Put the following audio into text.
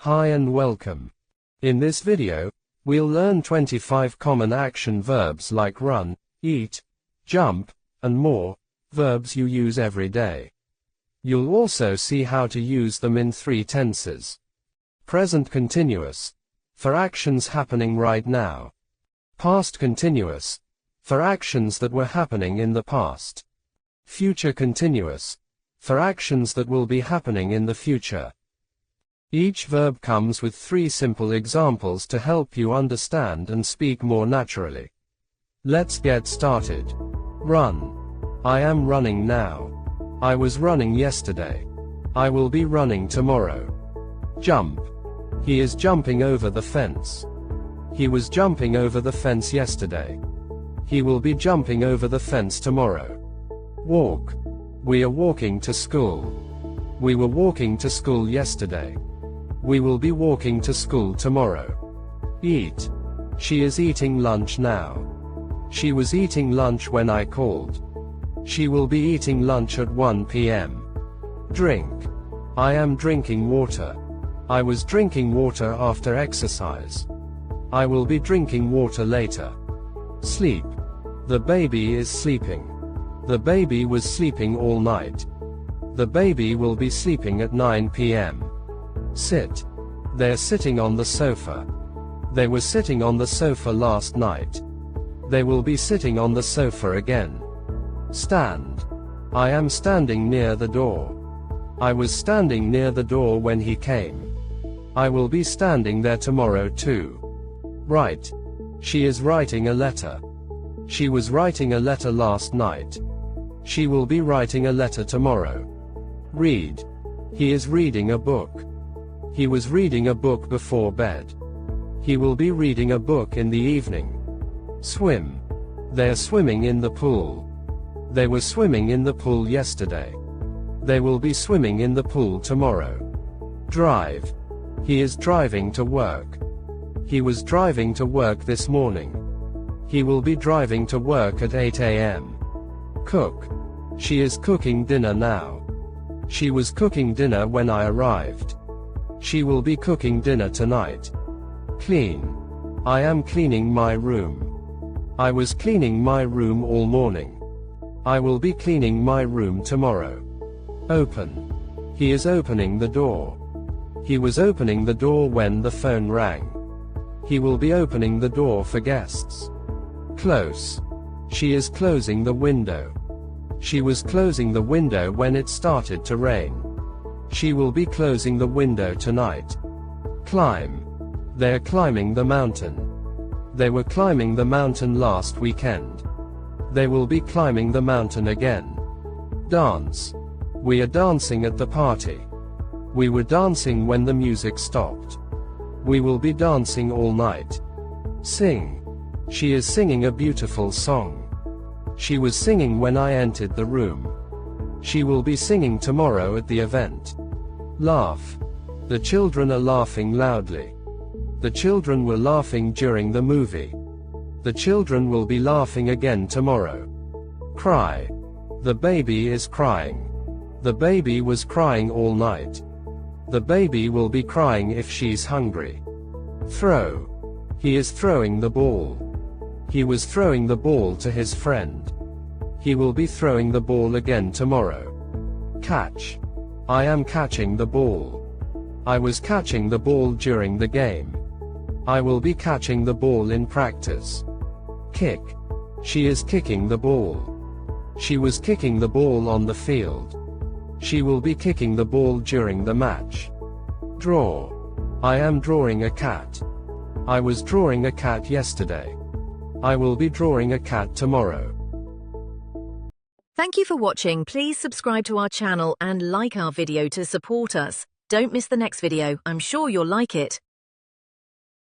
Hi and welcome. In this video, we'll learn 25 common action verbs like run, eat, jump, and more, verbs you use every day. You'll also see how to use them in 3 tenses. Present continuous, for actions happening right now. Past continuous, for actions that were happening in the past. Future continuous, for actions that will be happening in the future. Each verb comes with 3 simple examples to help you understand and speak more naturally. Let's get started. Run. I am running now. I was running yesterday. I will be running tomorrow. Jump. He is jumping over the fence. He was jumping over the fence yesterday. He will be jumping over the fence tomorrow. Walk. We are walking to school. We were walking to school yesterday. We will be walking to school tomorrow. Eat. She is eating lunch now. She was eating lunch when I called. She will be eating lunch at 1 p.m. Drink. I am drinking water. I was drinking water after exercise. I will be drinking water later. Sleep. The baby is sleeping. The baby was sleeping all night. The baby will be sleeping at 9 p.m. Sit. They're sitting on the sofa. They were sitting on the sofa last night. They will be sitting on the sofa again. Stand. I am standing near the door. I was standing near the door when he came. I will be standing there tomorrow too. Write. She is writing a letter. She was writing a letter last night. She will be writing a letter tomorrow. Read. He is reading a book. He was reading a book before bed. He will be reading a book in the evening. Swim. They are swimming in the pool. They were swimming in the pool yesterday. They will be swimming in the pool tomorrow. Drive. He is driving to work. He was driving to work this morning. He will be driving to work at 8 a.m. Cook. She is cooking dinner now. She was cooking dinner when I arrived. She will be cooking dinner tonight. Clean. I am cleaning my room. I was cleaning my room all morning. I will be cleaning my room tomorrow. Open. He is opening the door. He was opening the door when the phone rang. He will be opening the door for guests. Close. She is closing the window. She was closing the window when it started to rain. She will be closing the window tonight. Climb. They are climbing the mountain. They were climbing the mountain last weekend. They will be climbing the mountain again. Dance. We are dancing at the party. We were dancing when the music stopped. We will be dancing all night. Sing. She is singing a beautiful song. She was singing when I entered the room. She will be singing tomorrow at the event. Laugh. The children are laughing loudly. The children were laughing during the movie. The children will be laughing again tomorrow. Cry. The baby is crying. The baby was crying all night. The baby will be crying if she's hungry. Throw. He is throwing the ball. He was throwing the ball to his friend. He will be throwing the ball again tomorrow. Catch. I am catching the ball. I was catching the ball during the game. I will be catching the ball in practice. Kick. She is kicking the ball. She was kicking the ball on the field. She will be kicking the ball during the match. Draw. I am drawing a cat. I was drawing a cat yesterday. I will be drawing a cat tomorrow. Thank you for watching. Please subscribe to our channel and like our video to support us. Don't miss the next video. I'm sure you'll like it.